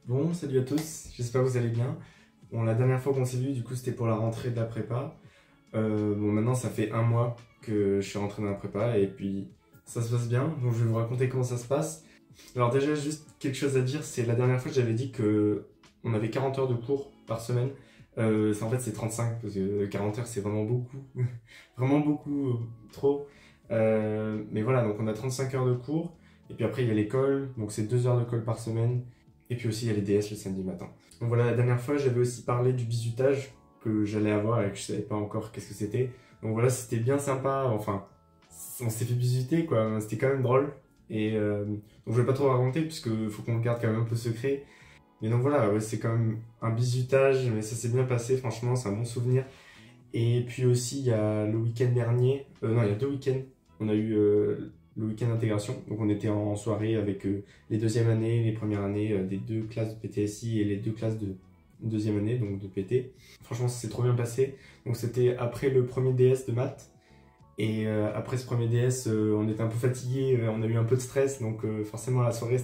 Bon, salut à tous, j'espère que vous allez bien. Bon, la dernière fois qu'on s'est vu, du coup, c'était pour la rentrée de la prépa. Bon, maintenant, ça fait un mois que je suis rentré dans la prépa et puis ça se passe bien. Donc, je vais vous raconter comment ça se passe. Alors, déjà, juste quelque chose à dire, c'est la dernière fois, j'avais dit que on avait 40 heures de cours par semaine. En fait, c'est 35 parce que 40 heures, c'est vraiment beaucoup. Vraiment beaucoup, trop. Mais voilà, donc on a 35 heures de cours. Et puis après, il y a l'école, donc c'est 2 heures de colle par semaine. Et puis aussi, il y a les DS le samedi matin. Donc voilà, la dernière fois, j'avais aussi parlé du bizutage que j'allais avoir et que je savais pas encore qu'est-ce que c'était. Donc voilà, c'était bien sympa. Enfin, on s'est fait bisuter, quoi. C'était quand même drôle. Donc je vais pas trop raconter, puisque faut qu'on le garde quand même un peu secret. Mais donc voilà, ouais, c'est quand même un bizutage, mais ça s'est bien passé, franchement, c'est un bon souvenir. Et puis aussi, il y a le week-end dernier, non, il y a 2 week-ends, on a eu le week-end d'intégration. Donc on était en soirée avec les deuxièmes années, les premières années des deux classes de PTSI et les deux classes de deuxième année, donc de PT. Franchement, ça s'est trop bien passé. Donc c'était après le premier DS de maths. Et après ce premier DS, on était un peu fatigué, on a eu un peu de stress, donc forcément la soirée,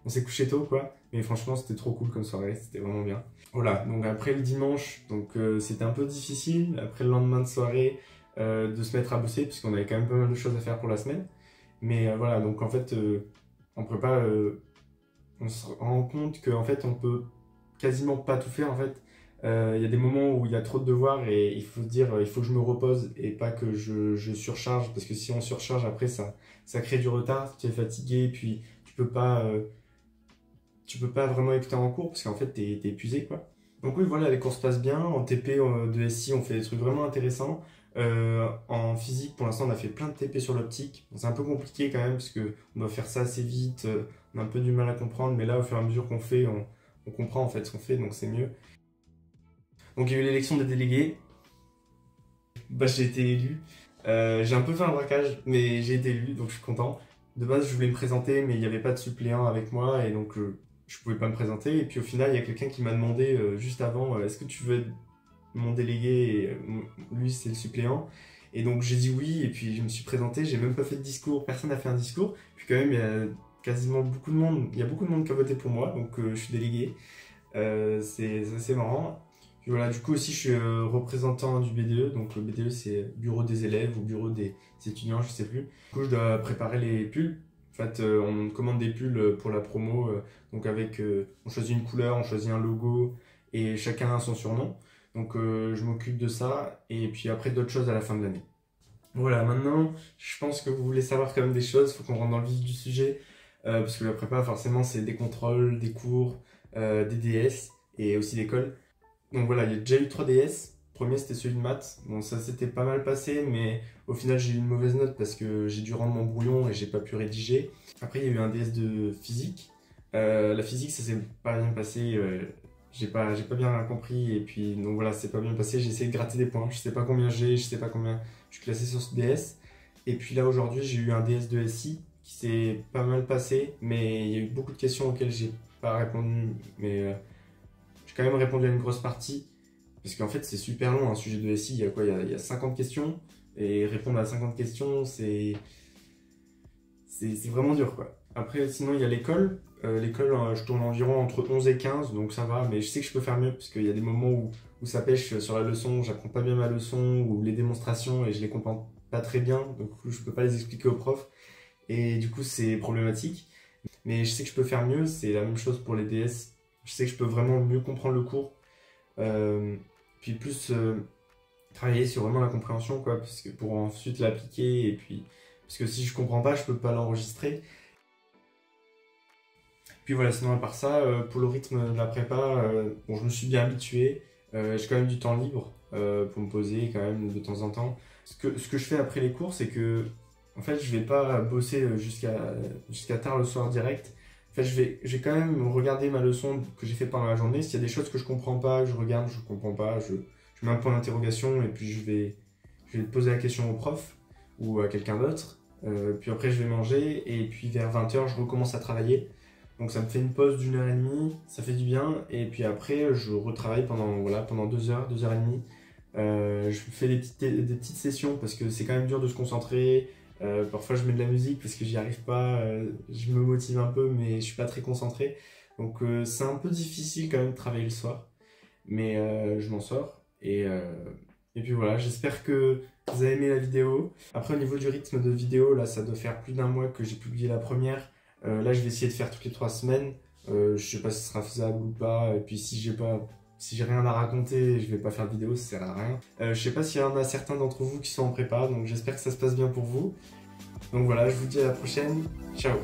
on s'est couché tôt, quoi. Mais franchement, c'était trop cool comme soirée, c'était vraiment bien. Voilà, donc après le dimanche, donc c'était un peu difficile, après le lendemain de soirée, de se mettre à bosser, puisqu'on avait quand même pas mal de choses à faire pour la semaine. Mais voilà, donc en fait, en prépa, on se rend compte qu'en fait, on peut quasiment pas tout faire, en fait. Il y a des moments où il y a trop de devoirs et il faut se dire, il faut que je me repose et pas que je surcharge, parce que si on surcharge, après, ça crée du retard, tu es fatigué, et puis tu peux pas vraiment écouter en cours, parce qu'en fait, t'es épuisé, quoi. Donc oui, voilà, les cours se passent bien. En TP de SI, on fait des trucs vraiment intéressants. En physique, pour l'instant, on a fait plein de TP sur l'optique. Bon, c'est un peu compliqué quand même, parce que on doit faire ça assez vite. On a un peu du mal à comprendre, mais là, au fur et à mesure qu'on fait, on comprend en fait ce qu'on fait, donc c'est mieux. Donc il y a eu l'élection des délégués. Bah, j'ai été élu. J'ai un peu fait un braquage, mais j'ai été élu, donc je suis content. De base, je voulais me présenter, mais il n'y avait pas de suppléant avec moi, et donc je pouvais pas me présenter. Et puis au final, il y a quelqu'un qui m'a demandé juste avant, est-ce que tu veux être mon délégué? Et lui, c'est le suppléant. Et donc j'ai dit oui, et puis je me suis présenté. J'ai même pas fait de discours, personne n'a fait un discours. Puis quand même, il y a quasiment beaucoup de monde, il y a beaucoup de monde qui a voté pour moi, donc je suis délégué. C'est assez marrant. Puis voilà, du coup aussi je suis représentant du BDE, donc le BDE c'est bureau des élèves ou bureau des étudiants, je sais plus. Du coup je dois préparer les pulls. En fait, on commande des pulls pour la promo, donc on choisit une couleur, on choisit un logo et chacun a son surnom. Donc je m'occupe de ça et puis après d'autres choses à la fin de l'année. Voilà, maintenant je pense que vous voulez savoir quand même des choses, il faut qu'on rentre dans le vif du sujet, parce que la prépa forcément c'est des contrôles, des cours, des DS et aussi l'école. Donc voilà, il y a déjà eu 3 DS. Le premier, c'était celui de maths. Bon, ça s'était pas mal passé, mais au final, j'ai eu une mauvaise note parce que j'ai dû rendre mon brouillon et j'ai pas pu rédiger. Après, il y a eu un DS de physique. La physique, ça s'est pas bien passé. J'ai pas bien compris. Et puis, donc voilà, c'est pas bien passé. J'ai essayé de gratter des points. Je sais pas combien j'ai, je sais pas combien je suis classé sur ce DS. Et puis là, aujourd'hui, j'ai eu un DS de SI qui s'est pas mal passé, mais il y a eu beaucoup de questions auxquelles j'ai pas répondu. Mais j'ai quand même répondu à une grosse partie, parce qu'en fait c'est super long un sujet de SI, il y a quoi, il y a 50 questions, et répondre à 50 questions c'est vraiment dur, quoi. Après sinon il y a l'école, je tourne environ entre 11 et 15, donc ça va, mais je sais que je peux faire mieux, parce qu'il y a des moments où ça pêche sur la leçon, j'apprends pas bien ma leçon, ou les démonstrations, et je les comprends pas très bien, donc je peux pas les expliquer au prof, et du coup c'est problématique. Mais je sais que je peux faire mieux, c'est la même chose pour les DS. Je sais que je peux vraiment mieux comprendre le cours. Euh, Puis plus travailler sur vraiment la compréhension, quoi, parce que pour ensuite l'appliquer. Et puis, parce que si je comprends pas, je peux pas l'enregistrer. Puis voilà, sinon à part ça, pour le rythme de la prépa, bon, je me suis bien habitué. J'ai quand même du temps libre pour me poser quand même de temps en temps. Ce que je fais après les cours, c'est que en fait, je vais pas bosser jusqu'à tard le soir direct. En fait, je vais quand même regarder ma leçon que j'ai fait pendant la journée. S'il y a des choses que je comprends pas, que je regarde, je comprends pas, je mets un point d'interrogation et puis je vais poser la question au prof ou à quelqu'un d'autre. Puis après, je vais manger et puis vers 20 h, je recommence à travailler. Donc ça me fait une pause d'1 h 30, ça fait du bien. Et puis après, je retravaille pendant 2 heures, 2 h 30. Je fais des petites sessions parce que c'est quand même dur de se concentrer. Parfois je mets de la musique parce que j'y arrive pas. Je me motive un peu, mais je suis pas très concentré. Donc c'est un peu difficile quand même de travailler le soir, mais je m'en sors. Et puis voilà, j'espère que vous avez aimé la vidéo. Après, au niveau du rythme de vidéo, là, ça doit faire plus d'un mois que j'ai publié la première. Là, je vais essayer de faire toutes les 3 semaines. Je sais pas si ce sera faisable ou pas. Et puis si j'ai rien à raconter, je vais pas faire de vidéo, ça sert à rien. Je sais pas s'il y en a certains d'entre vous qui sont en prépa, donc j'espère que ça se passe bien pour vous. Donc voilà, je vous dis à la prochaine. Ciao!